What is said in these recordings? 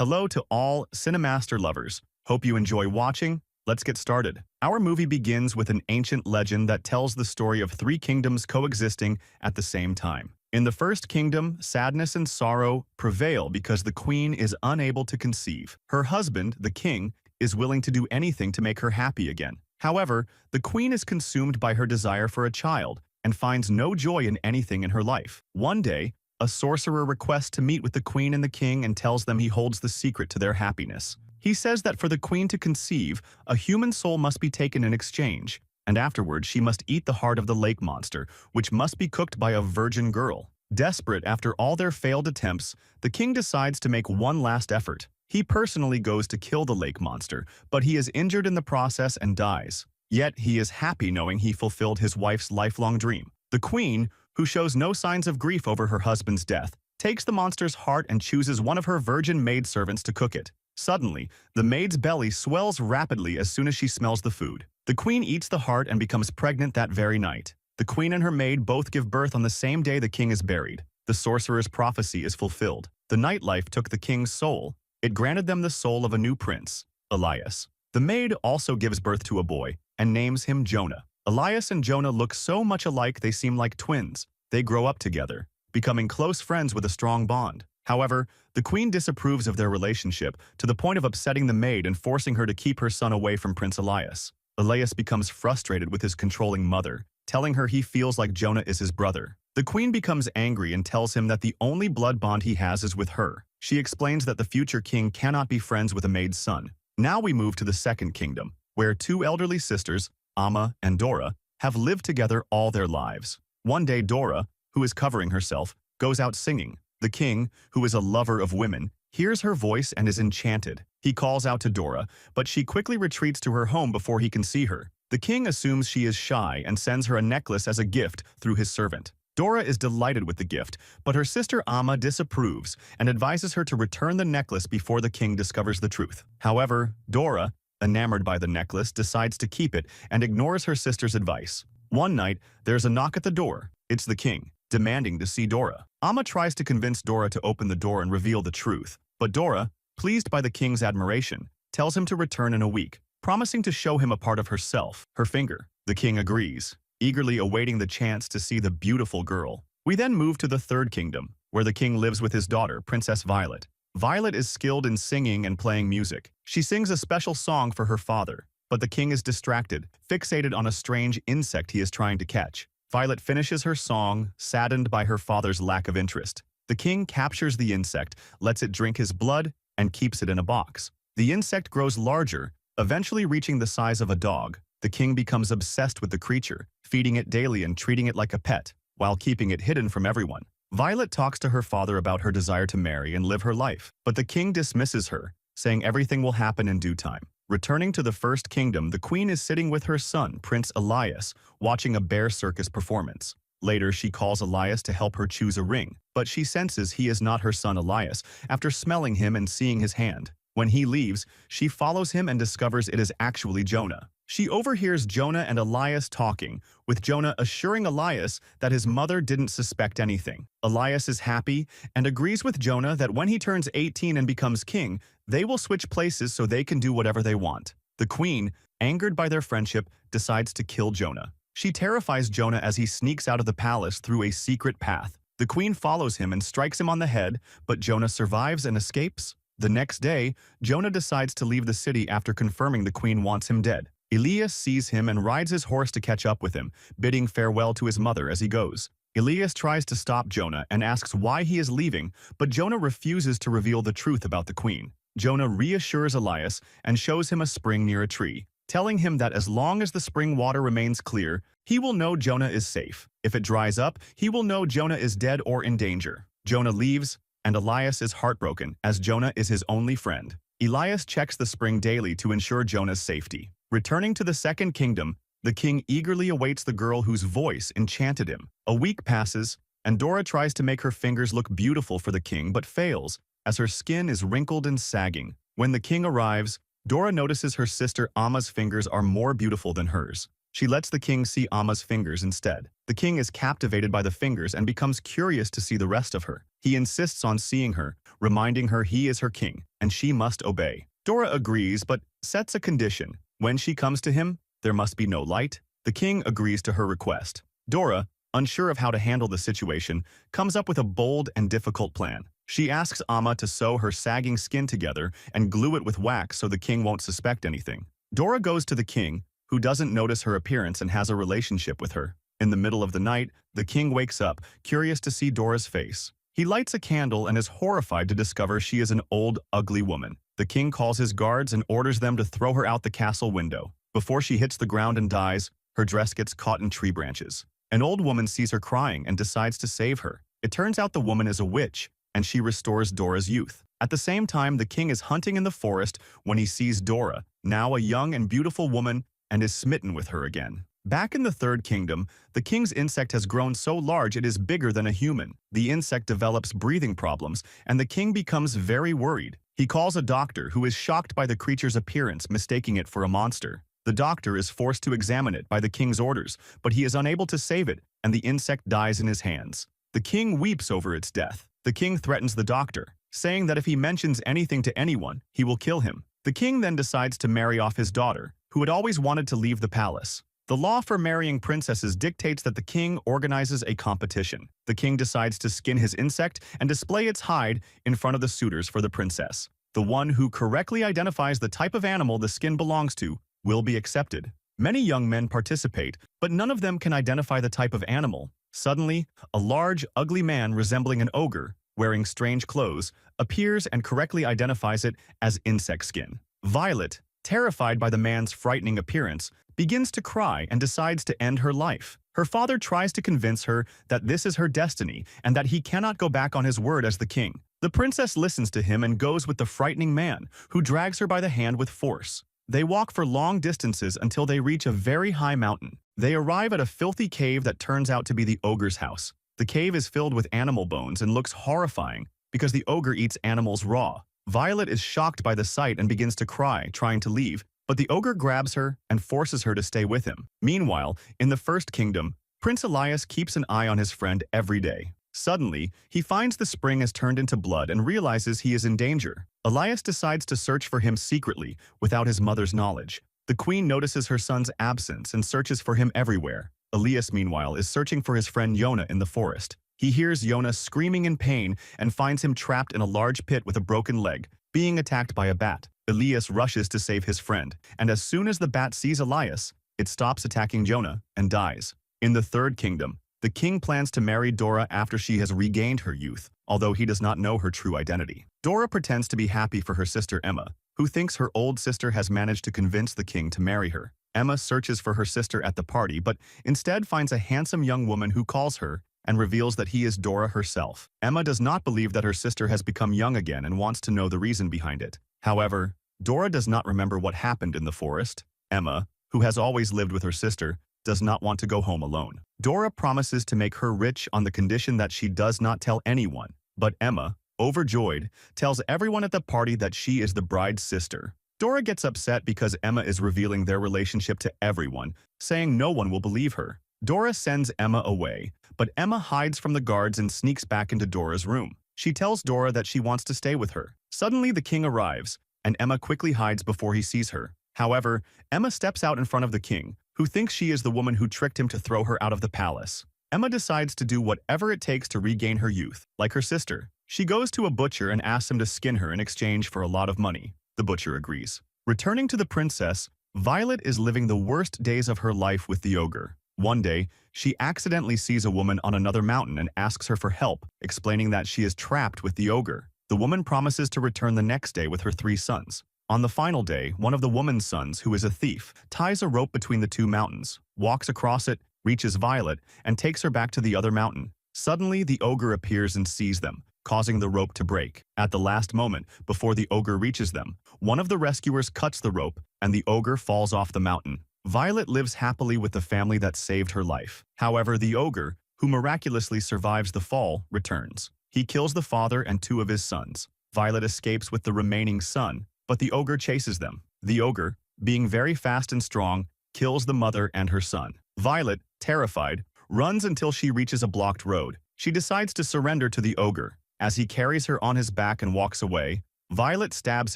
Hello to all Cinemaster lovers. Hope you enjoy watching. Let's get started. Our movie begins with an ancient legend that tells the story of three kingdoms coexisting at the same time. In the first kingdom, sadness and sorrow prevail because the queen is unable to conceive. Her husband, the king, is willing to do anything to make her happy again. However, the queen is consumed by her desire for a child and finds no joy in anything in her life. One day, a sorcerer requests to meet with the queen and the king and tells them he holds the secret to their happiness. He says that for the queen to conceive, a human soul must be taken in exchange, and afterwards she must eat the heart of the lake monster, which must be cooked by a virgin girl. Desperate after all their failed attempts, the king decides to make one last effort. He personally goes to kill the lake monster, but he is injured in the process and dies. Yet he is happy knowing he fulfilled his wife's lifelong dream. The queen, who shows no signs of grief over her husband's death, takes the monster's heart and chooses one of her virgin maidservants to cook it. Suddenly, the maid's belly swells rapidly as soon as she smells the food. The queen eats the heart and becomes pregnant that very night. The queen and her maid both give birth on the same day the king is buried. The sorcerer's prophecy is fulfilled. The nightlife took the king's soul. It granted them the soul of a new prince, Elias. The maid also gives birth to a boy and names him Jonah. Elias and Jonah look so much alike they seem like twins. They grow up together, becoming close friends with a strong bond. However, the queen disapproves of their relationship to the point of upsetting the maid and forcing her to keep her son away from Prince Elias. Elias becomes frustrated with his controlling mother, telling her he feels like Jonah is his brother. The queen becomes angry and tells him that the only blood bond he has is with her. She explains that the future king cannot be friends with a maid's son. Now we move to the second kingdom, where two elderly sisters, Amma and Dora, have lived together all their lives. One day Dora, who is covering herself, goes out singing. The king, who is a lover of women, hears her voice and is enchanted. He calls out to Dora, but she quickly retreats to her home before he can see her. The king assumes she is shy and sends her a necklace as a gift through his servant. Dora is delighted with the gift, but her sister Amma disapproves and advises her to return the necklace before the king discovers the truth. However, Dora, enamored by the necklace, decides to keep it and ignores her sister's advice. One night, there's a knock at the door. It's the king, demanding to see Dora. Amma tries to convince Dora to open the door and reveal the truth, but Dora, pleased by the king's admiration, tells him to return in a week, promising to show him a part of herself, her finger. The king agrees, eagerly awaiting the chance to see the beautiful girl. We then move to the third kingdom, where the king lives with his daughter, Princess Violet. Violet is skilled in singing and playing music. She sings a special song for her father, but the king is distracted, fixated on a strange insect he is trying to catch. Violet finishes her song, saddened by her father's lack of interest. The king captures the insect, lets it drink his blood, and keeps it in a box. The insect grows larger, eventually reaching the size of a dog. The king becomes obsessed with the creature, feeding it daily and treating it like a pet, while keeping it hidden from everyone. Violet talks to her father about her desire to marry and live her life, but the king dismisses her, saying everything will happen in due time. Returning to the first kingdom, the queen is sitting with her son, Prince Elias, watching a bear circus performance. Later, she calls Elias to help her choose a ring, but she senses he is not her son Elias after smelling him and seeing his hand. When he leaves, she follows him and discovers it is actually Jonah. She overhears Jonah and Elias talking, with Jonah assuring Elias that his mother didn't suspect anything. Elias is happy and agrees with Jonah that when he turns 18 and becomes king, they will switch places so they can do whatever they want. The queen, angered by their friendship, decides to kill Jonah. She terrifies Jonah as he sneaks out of the palace through a secret path. The queen follows him and strikes him on the head, but Jonah survives and escapes. The next day, Jonah decides to leave the city after confirming the queen wants him dead. Elias sees him and rides his horse to catch up with him, bidding farewell to his mother as he goes. Elias tries to stop Jonah and asks why he is leaving, but Jonah refuses to reveal the truth about the queen. Jonah reassures Elias and shows him a spring near a tree, telling him that as long as the spring water remains clear, he will know Jonah is safe. If it dries up, he will know Jonah is dead or in danger. Jonah leaves, and Elias is heartbroken, as Jonah is his only friend. Elias checks the spring daily to ensure Jonah's safety. Returning to the second kingdom, the king eagerly awaits the girl whose voice enchanted him. A week passes, and Dora tries to make her fingers look beautiful for the king but fails, as her skin is wrinkled and sagging. When the king arrives, Dora notices her sister Amma's fingers are more beautiful than hers. She lets the king see Amma's fingers instead. The king is captivated by the fingers and becomes curious to see the rest of her. He insists on seeing her, reminding her he is her king, and she must obey. Dora agrees, but sets a condition. When she comes to him, there must be no light. The king agrees to her request. Dora, unsure of how to handle the situation, comes up with a bold and difficult plan. She asks Amma to sew her sagging skin together and glue it with wax so the king won't suspect anything. Dora goes to the king, who doesn't notice her appearance and has a relationship with her. In the middle of the night, the king wakes up, curious to see Dora's face. He lights a candle and is horrified to discover she is an old, ugly woman. The king calls his guards and orders them to throw her out the castle window. Before she hits the ground and dies, her dress gets caught in tree branches. An old woman sees her crying and decides to save her. It turns out the woman is a witch, and she restores Dora's youth. At the same time, the king is hunting in the forest when he sees Dora, now a young and beautiful woman, and is smitten with her again. Back in the Third Kingdom, the king's insect has grown so large it is bigger than a human. The insect develops breathing problems, and the king becomes very worried. He calls a doctor who is shocked by the creature's appearance, mistaking it for a monster. The doctor is forced to examine it by the king's orders, but he is unable to save it, and the insect dies in his hands. The king weeps over its death. The king threatens the doctor, saying that if he mentions anything to anyone, he will kill him. The king then decides to marry off his daughter, who had always wanted to leave the palace. The law for marrying princesses dictates that the king organizes a competition. The king decides to skin his insect and display its hide in front of the suitors for the princess. The one who correctly identifies the type of animal the skin belongs to will be accepted. Many young men participate, but none of them can identify the type of animal. Suddenly, a large, ugly man resembling an ogre, wearing strange clothes, appears and correctly identifies it as insect skin. Violet, terrified by the man's frightening appearance, begins to cry and decides to end her life. Her father tries to convince her that this is her destiny and that he cannot go back on his word as the king. The princess listens to him and goes with the frightening man, who drags her by the hand with force. They walk for long distances until they reach a very high mountain. They arrive at a filthy cave that turns out to be the ogre's house. The cave is filled with animal bones and looks horrifying because the ogre eats animals raw. Violet is shocked by the sight and begins to cry, trying to leave, but the ogre grabs her and forces her to stay with him. Meanwhile, in the First Kingdom, Prince Elias keeps an eye on his friend every day. Suddenly, he finds the spring has turned into blood and realizes he is in danger. Elias decides to search for him secretly, without his mother's knowledge. The queen notices her son's absence and searches for him everywhere. Elias, meanwhile, is searching for his friend Yona in the forest. He hears Yona screaming in pain and finds him trapped in a large pit with a broken leg, being attacked by a bat. Elias rushes to save his friend, and as soon as the bat sees Elias, it stops attacking Yona and dies. In the Third Kingdom, the king plans to marry Dora after she has regained her youth, although he does not know her true identity. Dora pretends to be happy for her sister Emma, who thinks her old sister has managed to convince the king to marry her. Emma searches for her sister at the party, but instead finds a handsome young woman who calls her and reveals that he is Dora herself. Emma does not believe that her sister has become young again and wants to know the reason behind it. However, Dora does not remember what happened in the forest. Emma, who has always lived with her sister, does not want to go home alone. Dora promises to make her rich on the condition that she does not tell anyone, but Emma, overjoyed, tells everyone at the party that she is the bride's sister. Dora gets upset because Emma is revealing their relationship to everyone, saying no one will believe her. Dora sends Emma away, but Emma hides from the guards and sneaks back into Dora's room. She tells Dora that she wants to stay with her. Suddenly, the king arrives, and Emma quickly hides before he sees her. However, Emma steps out in front of the king, who thinks she is the woman who tricked him to throw her out of the palace. Emma decides to do whatever it takes to regain her youth, like her sister. She goes to a butcher and asks him to skin her in exchange for a lot of money. The butcher agrees. Returning to the princess, Violet is living the worst days of her life with the ogre. One day, she accidentally sees a woman on another mountain and asks her for help, explaining that she is trapped with the ogre. The woman promises to return the next day with her 3 sons. On the final day, one of the woman's sons, who is a thief, ties a rope between the 2 mountains, walks across it, reaches Violet, and takes her back to the other mountain. Suddenly, the ogre appears and sees them, causing the rope to break. At the last moment, before the ogre reaches them, one of the rescuers cuts the rope, and the ogre falls off the mountain. Violet lives happily with the family that saved her life. However, the ogre, who miraculously survives the fall, returns. He kills the father and 2 of his sons. Violet escapes with the remaining son, but the ogre chases them. The ogre, being very fast and strong, kills the mother and her son. Violet, terrified, runs until she reaches a blocked road. She decides to surrender to the ogre. As he carries her on his back and walks away, Violet stabs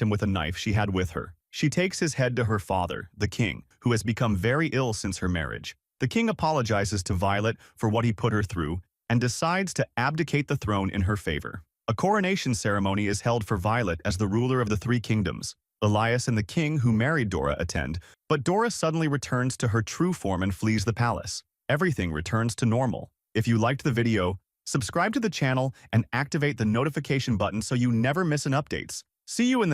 him with a knife she had with her. She takes his head to her father, the king, who has become very ill since her marriage. The king apologizes to Violet for what he put her through and decides to abdicate the throne in her favor. A coronation ceremony is held for Violet as the ruler of the three kingdoms. Elias and the king who married Dora attend, but Dora suddenly returns to her true form and flees the palace. Everything returns to normal. If you liked the video, subscribe to the channel and activate the notification button so you never miss an updates. See you in the